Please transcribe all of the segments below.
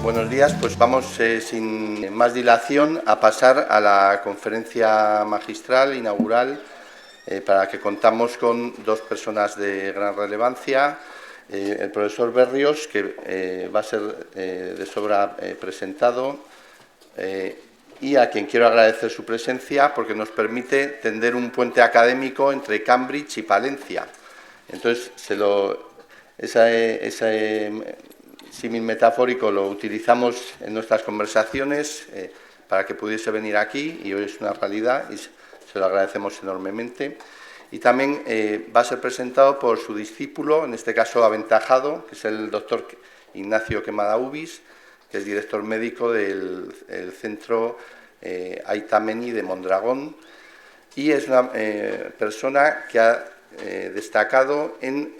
Buenos días, pues vamos sin más dilación a pasar a la conferencia magistral inaugural para la que contamos con dos personas de gran relevancia. El profesor Berrios, que va a ser de sobra presentado, y a quien quiero agradecer su presencia porque nos permite tender un puente académico entre Cambridge y Palencia. Entonces, ese símil metafórico lo utilizamos en nuestras conversaciones para que pudiese venir aquí, y hoy es una realidad y se lo agradecemos enormemente. Y también va a ser presentado por su discípulo, en este caso aventajado, que es el doctor Ignacio Quemada Ubis, que es director médico del centro Aitameni de Mondragón, y es una persona que ha destacado en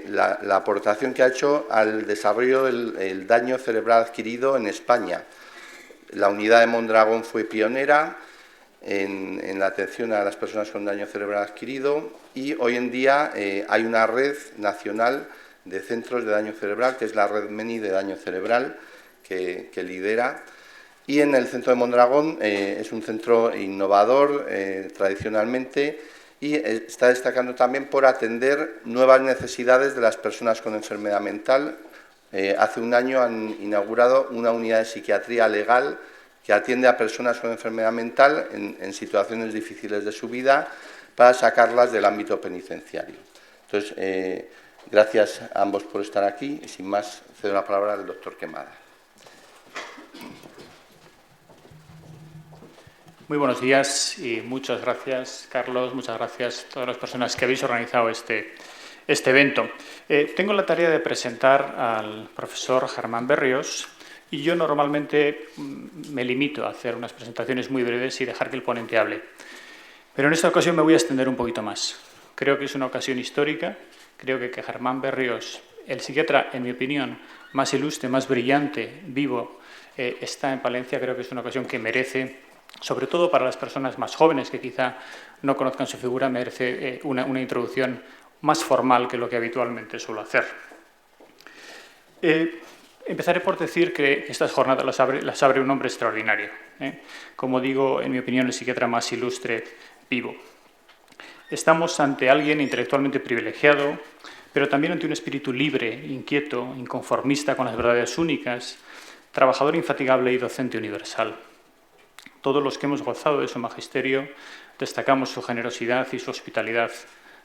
la aportación que ha hecho al desarrollo del daño cerebral adquirido en España. La unidad de Mondragón fue pionera en la atención a las personas con daño cerebral adquirido, y hoy en día hay una red nacional de centros de daño cerebral, que es la red MENI de daño cerebral, que lidera. Y en el centro de Mondragón es un centro innovador tradicionalmente, y está destacando también por atender nuevas necesidades de las personas con enfermedad mental. Hace un año han inaugurado una unidad de psiquiatría legal que atiende a personas con enfermedad mental en situaciones difíciles de su vida para sacarlas del ámbito penitenciario. Entonces, gracias a ambos por estar aquí, y sin más cedo la palabra al doctor Quemada. Muy buenos días y muchas gracias, Carlos, muchas gracias a todas las personas que habéis organizado este evento. Tengo la tarea de presentar al profesor Germán Berrios, y yo normalmente me limito a hacer unas presentaciones muy breves y dejar que el ponente hable. Pero en esta ocasión me voy a extender un poquito más. Creo que es una ocasión histórica. Creo que Germán Berrios, el psiquiatra, en mi opinión, más ilustre, más brillante, vivo, está en Palencia. Creo que es una ocasión que merece, sobre todo para las personas más jóvenes que quizá no conozcan su figura, merece una introducción más formal que lo que habitualmente suelo hacer. Empezaré por decir que estas jornadas las abre un hombre extraordinario. Como digo, en mi opinión, el psiquiatra más ilustre vivo. Estamos ante alguien intelectualmente privilegiado, pero también ante un espíritu libre, inquieto, inconformista con las verdades únicas, trabajador infatigable y docente universal. Todos los que hemos gozado de su magisterio destacamos su generosidad y su hospitalidad,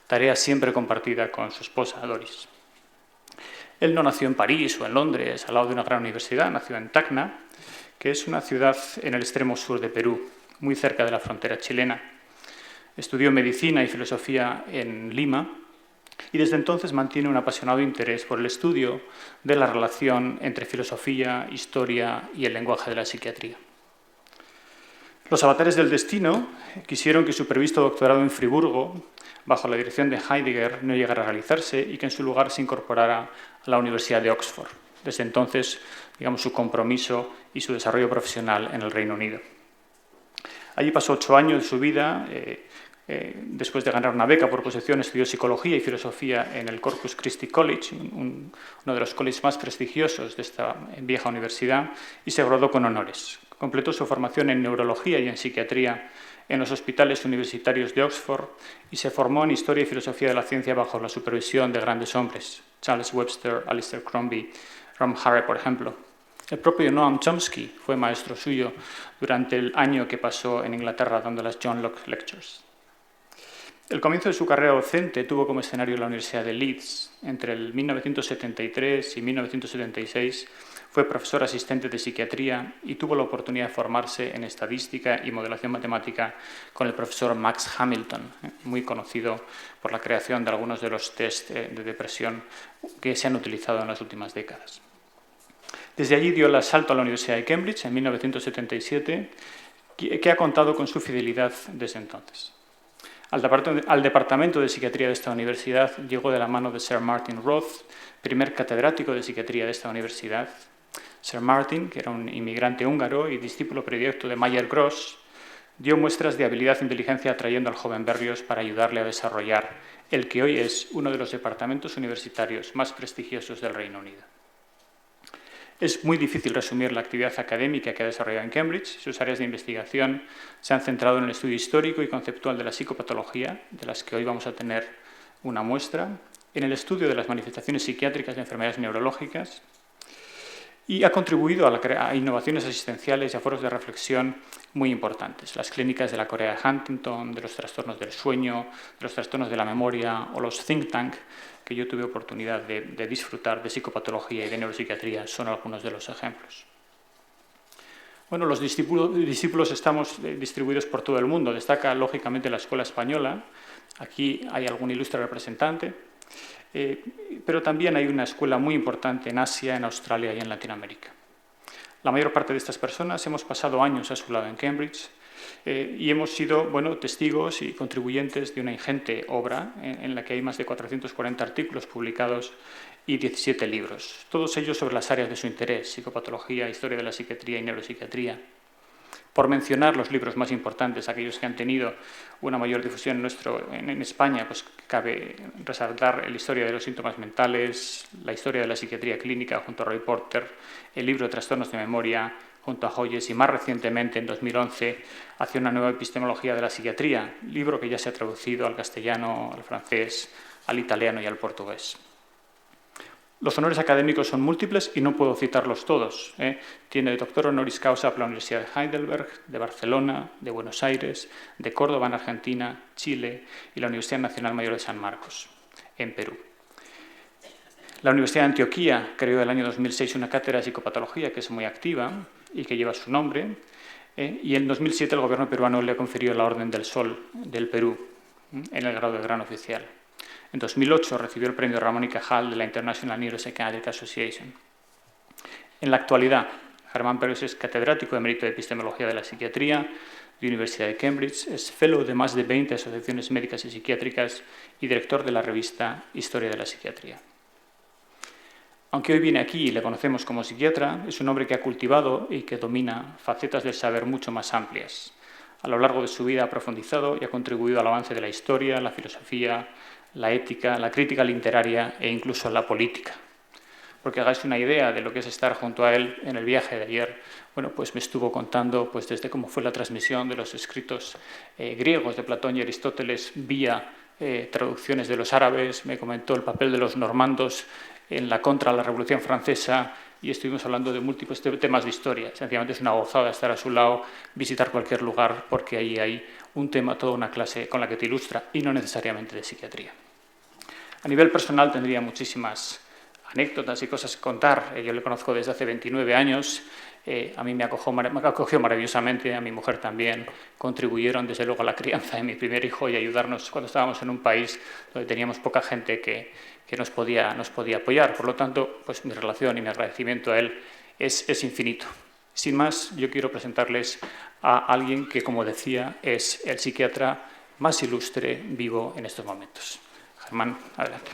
tarea siempre compartida con su esposa, Doris. Él no nació en París o en Londres, al lado de una gran universidad, nació en Tacna, que es una ciudad en el extremo sur de Perú, muy cerca de la frontera chilena. Estudió medicina y filosofía en Lima, y desde entonces mantiene un apasionado interés por el estudio de la relación entre filosofía, historia y el lenguaje de la psiquiatría. Los avatares del destino quisieron que su previsto doctorado en Friburgo, bajo la dirección de Heidegger, no llegara a realizarse y que en su lugar se incorporara a la Universidad de Oxford. Desde entonces, digamos, su compromiso y su desarrollo profesional en el Reino Unido. Allí pasó 8 años de su vida. Después de ganar una beca por oposición, estudió psicología y filosofía en el Corpus Christi College, uno de los colleges más prestigiosos de esta vieja universidad, y se graduó con honores. Completó su formación en neurología y en psiquiatría en los hospitales universitarios de Oxford, y se formó en historia y filosofía de la ciencia bajo la supervisión de grandes hombres, Charles Webster, Alistair Crombie, Ram Harry, por ejemplo. El propio Noam Chomsky fue maestro suyo durante el año que pasó en Inglaterra dando las John Locke Lectures. El comienzo de su carrera docente tuvo como escenario la Universidad de Leeds. Entre el 1973 y 1976 fue profesor asistente de psiquiatría y tuvo la oportunidad de formarse en estadística y modelación matemática con el profesor Max Hamilton, muy conocido por la creación de algunos de los test de depresión que se han utilizado en las últimas décadas. Desde allí dio el salto a la Universidad de Cambridge en 1977, que ha contado con su fidelidad desde entonces. Al departamento de psiquiatría de esta universidad llegó de la mano de Sir Martin Roth, primer catedrático de psiquiatría de esta universidad. Sir Martin, que era un inmigrante húngaro y discípulo predilecto de Mayer-Gross, dio muestras de habilidad e inteligencia atrayendo al joven Berlioz para ayudarle a desarrollar el que hoy es uno de los departamentos universitarios más prestigiosos del Reino Unido. Es muy difícil resumir la actividad académica que ha desarrollado en Cambridge. Sus áreas de investigación se han centrado en el estudio histórico y conceptual de la psicopatología, de las que hoy vamos a tener una muestra, en el estudio de las manifestaciones psiquiátricas de enfermedades neurológicas, y ha contribuido a innovaciones asistenciales y a foros de reflexión muy importantes. Las clínicas de la Corea de Huntington, de los trastornos del sueño, de los trastornos de la memoria o los think tank, que yo tuve oportunidad de disfrutar de psicopatología y de neuropsiquiatría, son algunos de los ejemplos. Bueno, los discípulos estamos distribuidos por todo el mundo. Destaca, lógicamente, la Escuela Española. Aquí hay algún ilustre representante. Pero también hay una escuela muy importante en Asia, en Australia y en Latinoamérica. La mayor parte de estas personas hemos pasado años a su lado en Cambridge y hemos sido testigos y contribuyentes de una ingente obra en la que hay más de 440 artículos publicados y 17 libros, todos ellos sobre las áreas de su interés: psicopatología, historia de la psiquiatría y neuropsiquiatría. Por mencionar los libros más importantes, aquellos que han tenido una mayor difusión en España, pues cabe resaltar la historia de los síntomas mentales, la historia de la psiquiatría clínica junto a Roy Porter, el libro de trastornos de memoria junto a Hoyes y, más recientemente, en 2011, hacia una nueva epistemología de la psiquiatría, libro que ya se ha traducido al castellano, al francés, al italiano y al portugués. Los honores académicos son múltiples y no puedo citarlos todos. Tiene doctor honoris causa por la Universidad de Heidelberg, de Barcelona, de Buenos Aires, de Córdoba en Argentina, Chile y la Universidad Nacional Mayor de San Marcos, en Perú. La Universidad de Antioquía creó en el año 2006 una cátedra de psicopatología que es muy activa y que lleva su nombre. Y en 2007 el gobierno peruano le confirió la Orden del Sol del Perú en el grado de gran oficial. En 2008 recibió el premio Ramón y Cajal de la International Neuropsychiatric Association. En la actualidad, Germán Pérez es catedrático emérito de epistemología de la psiquiatría de la Universidad de Cambridge, es fellow de más de 20 asociaciones médicas y psiquiátricas y director de la revista Historia de la Psiquiatría. Aunque hoy viene aquí y le conocemos como psiquiatra, es un hombre que ha cultivado y que domina facetas del saber mucho más amplias. A lo largo de su vida ha profundizado y ha contribuido al avance de la historia, la filosofía, la ética, la crítica literaria e incluso la política. Porque hagáis una idea de lo que es estar junto a él en el viaje de ayer, pues me estuvo contando desde cómo fue la transmisión de los escritos griegos de Platón y Aristóteles vía traducciones de los árabes, me comentó el papel de los normandos en la contra de la Revolución Francesa y estuvimos hablando de múltiples temas de historia. Sencillamente es una gozada estar a su lado, visitar cualquier lugar, porque ahí hay un tema, toda una clase con la que te ilustra y no necesariamente de psiquiatría. A nivel personal tendría muchísimas anécdotas y cosas que contar. Yo le conozco desde hace 29 años. A mí me acogió maravillosamente, a mi mujer también. Contribuyeron desde luego a la crianza de mi primer hijo y a ayudarnos cuando estábamos en un país donde teníamos poca gente que nos podía apoyar. Por lo tanto, mi relación y mi agradecimiento a él es infinito. Sin más, yo quiero presentarles a alguien que, como decía, es el psiquiatra más ilustre vivo en estos momentos. Germán, adelante.